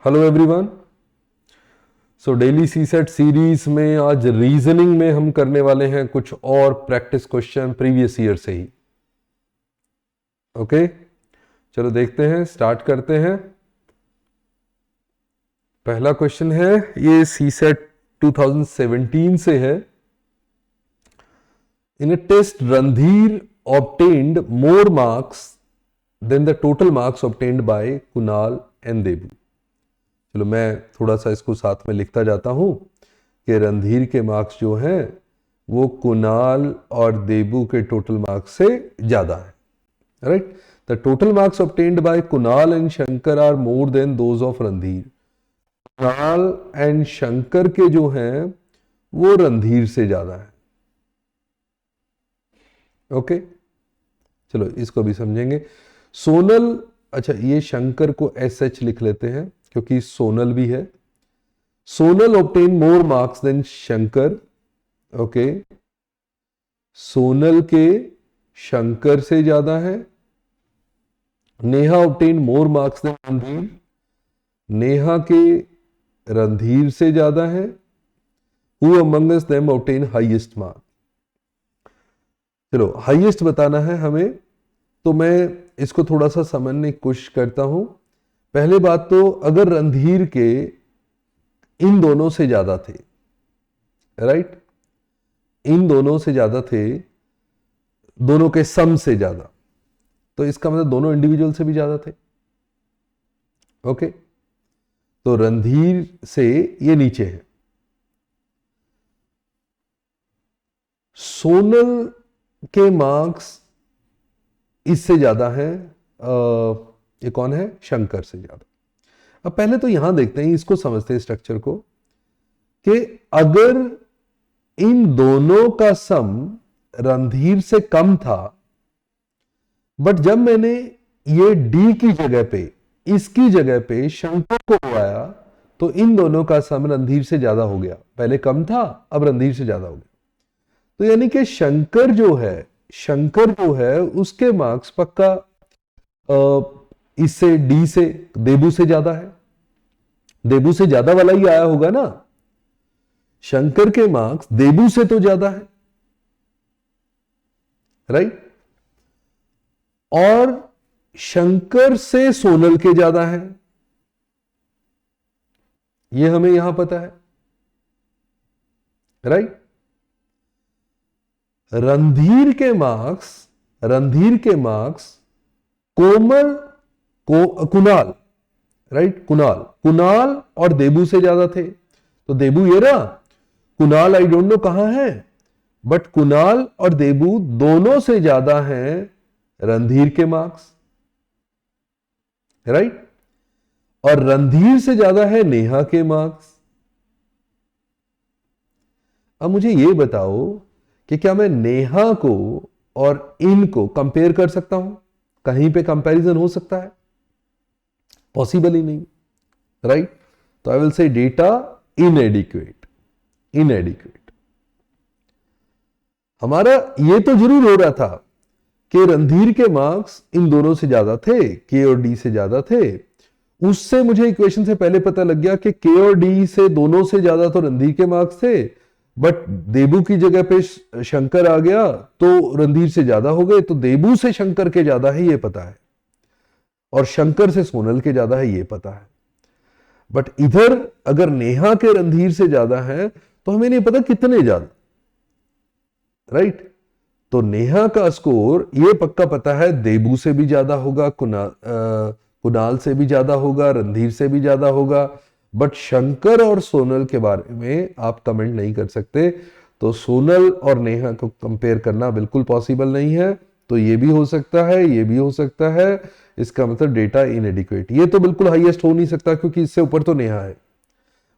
Hello everyone. So daily CSAT series में आज reasoning में हम करने वाले हैं कुछ और प्रैक्टिस क्वेश्चन प्रीवियस ईयर से ही। ओके, चलो देखते हैं, स्टार्ट करते हैं। पहला क्वेश्चन है, ये सीसेट 2017 से है। In a test Randhir obtained more marks than the total marks obtained by Kunal and Debu। चलो मैं थोड़ा सा इसको साथ में लिखता जाता हूं कि रणधीर के मार्क्स जो हैं वो कुणाल और देबू के टोटल मार्क्स से ज्यादा है। Right, the total marks obtained by Kunal and Shankar are more than those of Randhir. Kunal and Shankar के जो हैं वो रणधीर से ज्यादा है। ओके, चलो इसको भी समझेंगे। सोनल, अच्छा ये शंकर को SH लिख लेते हैं क्योंकि सोनल भी है। Sonal obtain more marks than Shankar. Okay, Sonal के शंकर से ज्यादा है। Neha obtain more marks than Randhir. Neha के रणधीर से ज्यादा है। Who among them obtain highest marks. चलो हाईएस्ट बताना है हमें, तो मैं इसको थोड़ा सा समझने की कोशिश करता हूं। पहले बात तो अगर रणधीर के इन दोनों से ज्यादा थे, राइट, इन दोनों से ज्यादा थे, दोनों के सम से ज्यादा, तो इसका मतलब दोनों इंडिविजुअल से भी ज्यादा थे। ओके, तो रणधीर से ये नीचे है। सोनल के मार्क्स इससे ज्यादा है, ये कौन है, शंकर से ज्यादा। अब पहले तो यहां देखते हैं, इसको समझते हैं स्ट्रक्चर को, कि अगर इन दोनों का सम रणधीर से कम था, बट जब मैंने ये D की जगह पे, इसकी जगह पे शंकर को लगाया, तो इन दोनों का सम रणधीर से ज्यादा हो गया। पहले कम था, अब रणधीर से ज्यादा हो गया। तो यानी कि शंकर जो है उसके मार्क्स पक्का इससे D से, देबू से ज्यादा है। देबू से ज्यादा वाला ही आया होगा ना। शंकर के मार्क्स देबू से तो ज्यादा है, राइट, और शंकर से सोनल के ज्यादा है, ये हमें यहां पता है, राइट। रणधीर के मार्क्स कोमल को कुणाल, राइट, कुणाल और देबू से ज्यादा थे। तो देबू ये रहा, कुणाल आई डोंट नो कहां है, बट कुणाल और देबू दोनों से ज्यादा हैं रणधीर के मार्क्स, राइट, और रणधीर से ज्यादा है नेहा के मार्क्स। अब मुझे ये बताओ कि क्या मैं नेहा को और इनको कंपेयर कर सकता हूं? कहीं पे कंपैरिजन हो सकता है? पॉसिबल ही नहीं, राइट। तो आई विल से डेटा इनएडिक्वेट। हमारा ये तो जरूर हो रहा था कि रणधीर के मार्क्स इन दोनों से ज्यादा थे, के और डी से ज्यादा थे। उससे मुझे इक्वेशन से पहले पता लग गया कि के और डी से दोनों से ज्यादा तो रणधीर के मार्क्स थे, बट देबू की जगह पे शंकर आ गया तो रणधीर से ज्यादा हो गए। तो देबू से शंकर के ज्यादा है ये पता है, और शंकर से सोनल के ज्यादा है ये पता है। बट इधर अगर नेहा के रणधीर से ज्यादा है तो हमें नहीं पता कितने ज्यादा, राइट। तो नेहा का स्कोर ये पक्का पता है देबू से भी ज्यादा होगा, कुणाल से भी ज्यादा होगा, रणधीर से भी ज्यादा होगा। बट शंकर और सोनल के बारे में आप कमेंट नहीं कर सकते। तो सोनल और नेहा को कंपेयर करना बिल्कुल पॉसिबल नहीं है। तो ये भी हो सकता है, ये भी हो सकता है। इसका मतलब डेटा इनएडिक्वेट। ये तो बिल्कुल हाईएस्ट हो नहीं सकता क्योंकि इससे ऊपर तो नेहा है,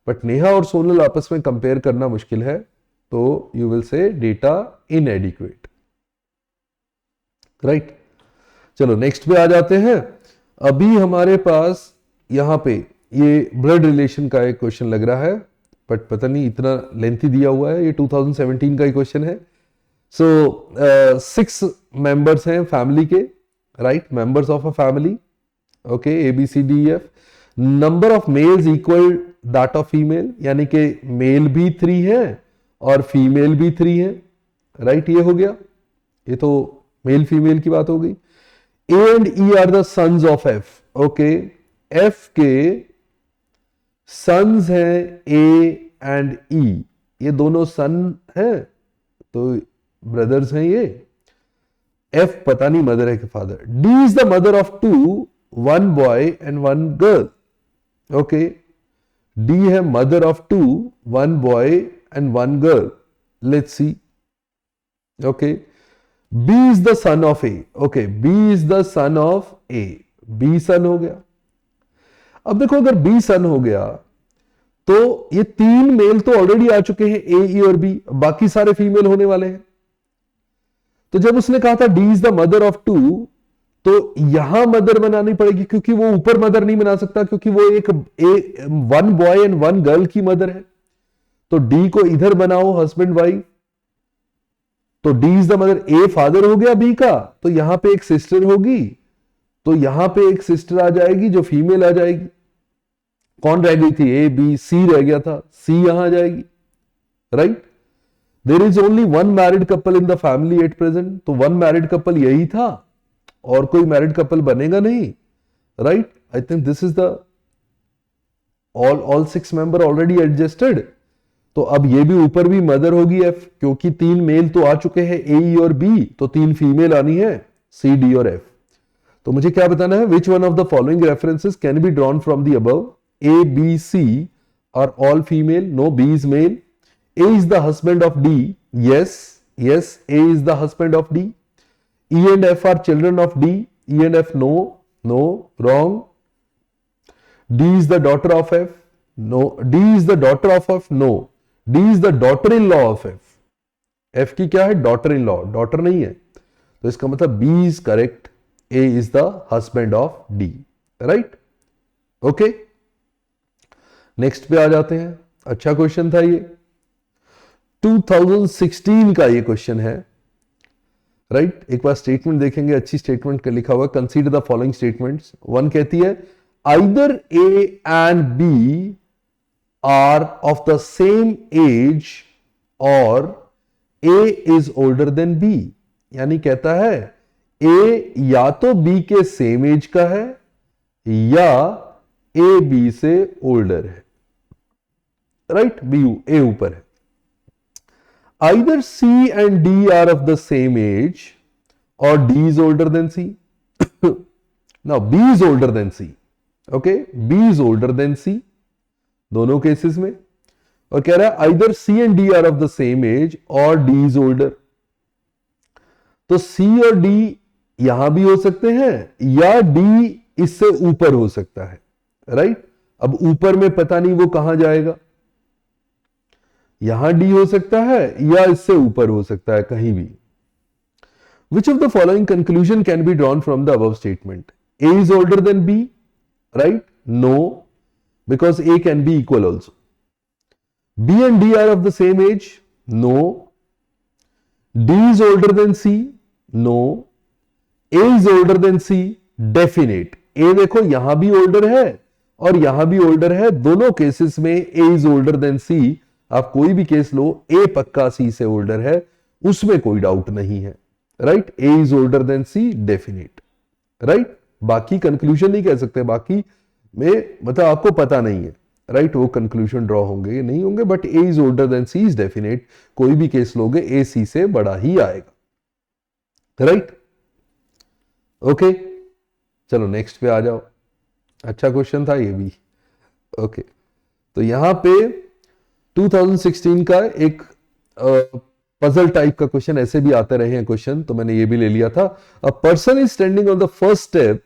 बट नेहा और सोनल आपस में कंपेयर करना मुश्किल है। तो you will say data इनएडिक्वेट, right. चलो नेक्स्ट पे आ जाते हैं। अभी हमारे पास यहां पे ये ब्लड रिलेशन का एक क्वेश्चन लग रहा है, बट पता नहीं इतना लेंथी दिया हुआ है। ये 2017 का ही क्वेश्चन है। सो 6 मेंबर्स हैं फैमिली के, right, members of a family, okay, ABCDEF। Number of males equal that of female, यानी कि मेल भी 3 है और फीमेल भी 3 है, राइट। ये हो गया, ये तो मेल फीमेल की बात हो गई। A and E are the sons of F, okay. F के सन्स हैं ए एंड ई, ये दोनों सन हैं, तो ब्रदर्स हैं ये। एफ पता नहीं मदर है कि father. D is the mother of 2, 1 boy and 1 girl, okay. D है mother of 2, 1 boy and 1 girl. Let's see, okay. B is the son of A, okay. B is the son of A, B son हो गया। अब देखो, अगर B son हो गया तो ये 3 मेल तो ऑलरेडी आ चुके हैं, ए, ई और बी, बाकी सारे फीमेल होने वाले हैं। तो जब उसने कहा था D is the mother of 2, तो यहां मदर बनानी पड़ेगी, क्योंकि वो ऊपर मदर नहीं बना सकता, क्योंकि वो एक 1 बॉय एंड 1 गर्ल की मदर है। तो डी को इधर बनाओ, हस्बैंड वाइफ, तो D is the mother. A father हो गया बी का, तो यहां पे एक सिस्टर होगी, तो यहां पे एक सिस्टर आ जाएगी जो फीमेल आ जाएगी। कौन रह गई थी? ए, बी, सी रह गया था, सी यहां आ जाएगी, right. There is only 1 married couple in the family at present, तो 1 मैरिड कपल यही था, और कोई मैरिड कपल बनेगा नहीं, right. I think this is the all 6 member already adjusted. तो अब ये भी ऊपर भी मदर होगी एफ, क्योंकि 3 मेल तो आ चुके हैं, ए, ई और बी, तो 3 फीमेल आनी है, सी, डी और एफ। तो मुझे क्या बताना है? Which one of the following references can be drawn from the above? A, B, C are all female, no, B is male. A is the husband of D, yes, yes, A is the husband of D. E and F are children of D, E and F, no, no, wrong. D is the daughter of F, no, D is the daughter of F, no, D is the daughter-in-law of F. F की क्या है? daughter-in-law, daughter नहीं है, तो इसका मतलब B is correct, A is the husband of D, right? Okay? Next पे आ जाते हैं। अच्छा क्वेश्चन था ये, 2016 का ये क्वेश्चन है, राइट। एक बार स्टेटमेंट देखेंगे, अच्छी स्टेटमेंट का लिखा हुआ, कंसीडर द फॉलोइंग स्टेटमेंट्स। 1 कहती है either A and B are of the same age or A is older than B, यानी कहता है ए या तो बी के सेम एज का है या ए बी से ओल्डर है, राइट। बी ए ऊपर है। Either C and D are of the same age or D is older than C. Now B is older than C. Okay, B is older than C. दोनों cases में, और कह रहा है either C and D are of the same age or D is older. तो C और D यहां भी हो सकते हैं या D इससे ऊपर हो सकता है, राइट। अब ऊपर में पता नहीं वो कहां जाएगा, यहां डी हो सकता है या इससे ऊपर हो सकता है, कहीं भी। Which of the following conclusion can be drawn from the above statement? A is older than B, right? No, because A can be equal also. B and D are of the same age? No. D is older than C? No. A is older than C? Definite. A देखो यहां भी older है और यहां भी older है, दोनों cases में ए इज ओल्डर देन सी। आप कोई भी केस लो, ए पक्का सी से ओल्डर है, उसमें कोई डाउट नहीं है, right. A is older than C, definite, right. बाकी कंक्लूजन नहीं कह सकते, बाकी में मतलब आपको पता नहीं है, राइट। वो कंक्लूजन ड्रॉ होंगे नहीं होंगे, but A is older than C is definite. कोई भी केस लोगे ए सी से बड़ा ही आएगा, राइट। ओके, चलो नेक्स्ट पे आ जाओ। अच्छा क्वेश्चन था ये भी, ओके। तो यहां पे 2016 का एक पजल टाइप का क्वेश्चन, ऐसे भी आते रहे हैं क्वेश्चन, तो मैंने ये भी ले लिया था। A person is standing on the first step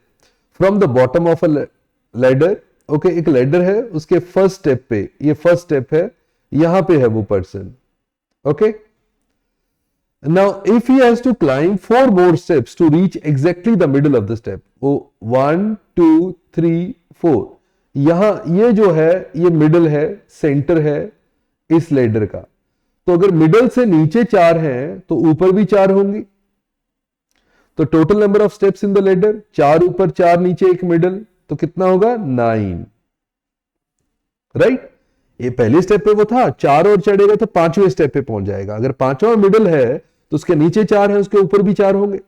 from the bottom of a ladder, okay. एक लैडर है, उसके फर्स्ट स्टेप पे, ये फर्स्ट स्टेप है, यहां पे है वो person, okay. Now if he has to climb 4 more steps to reach exactly the middle of the step, वो 1 2 3 4, यहां ये जो है ये मिडल है, सेंटर है इस लेडर का। तो अगर मिडल से नीचे 4 हैं तो ऊपर भी 4 होंगी, तो total number of steps in the ladder 4 ऊपर 4 नीचे 1 मिडल, तो कितना होगा? 9, राइट। ये पहले स्टेप पे वो था, 4 और चढ़ेगा तो 5वें स्टेप पे पहुंच जाएगा। अगर 5वां मिडिल है तो उसके नीचे 4 है, उसके ऊपर भी 4 होंगे,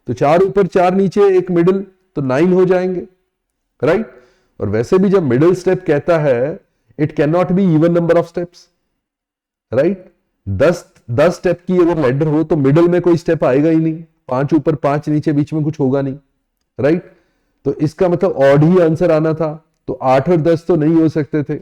तो 4 ऊपर 4 नीचे एक मिडिल, तो 9 हो जाएंगे, राइट। और वैसे भी जब मिडिल स्टेप कहता है it can not be even number of steps, right. 10 step की अगर लैडर हो तो मिडिल में कोई स्टेप आएगा ही नहीं, 5 ऊपर 5 नीचे, बीच में कुछ होगा नहीं, राइट। तो इसका मतलब ऑड ही आंसर आना था, तो 8 और 10 तो नहीं हो सकते थे,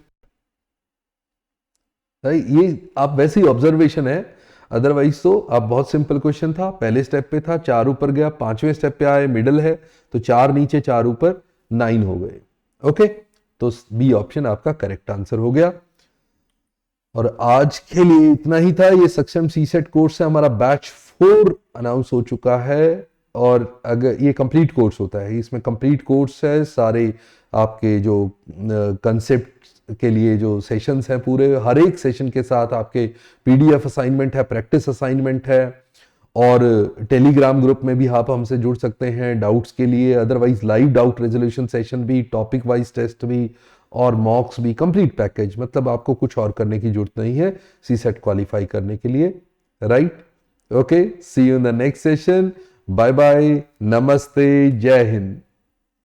राइट। ये आप वैसे ही ऑब्जर्वेशन है, अदरवाइज तो आप बहुत सिंपल क्वेश्चन था, पहले स्टेप पे था, 4 ऊपर गया, 5वें स्टेप पे आए, मिडिल है, तो 4 नीचे 4 ऊपर 9 हो गए। ओके, तो बी ऑप्शन आपका करेक्ट आंसर हो गया। और आज के लिए इतना ही था। ये सक्षम सीसेट कोर्स है, हमारा बैच 4 अनाउंस हो चुका है, और अगर ये कंप्लीट कोर्स होता है, इसमें कंप्लीट कोर्स है, सारे आपके जो कंसेप्ट के लिए जो सेशंस हैं पूरे, हर एक सेशन के साथ आपके पीडीएफ असाइनमेंट है, प्रैक्टिस असाइनमेंट है, और टेलीग्राम ग्रुप में भी आप हमसे जुड़ सकते हैं डाउट्स के लिए, otherwise live doubt resolution session भी, टॉपिक वाइज टेस्ट भी, और मॉक्स भी, कंप्लीट पैकेज। मतलब आपको कुछ और करने की जरूरत नहीं है सीसेट क्वालिफाई करने के लिए, right. Okay, see you in the next session, bye bye, नमस्ते, जय हिंद।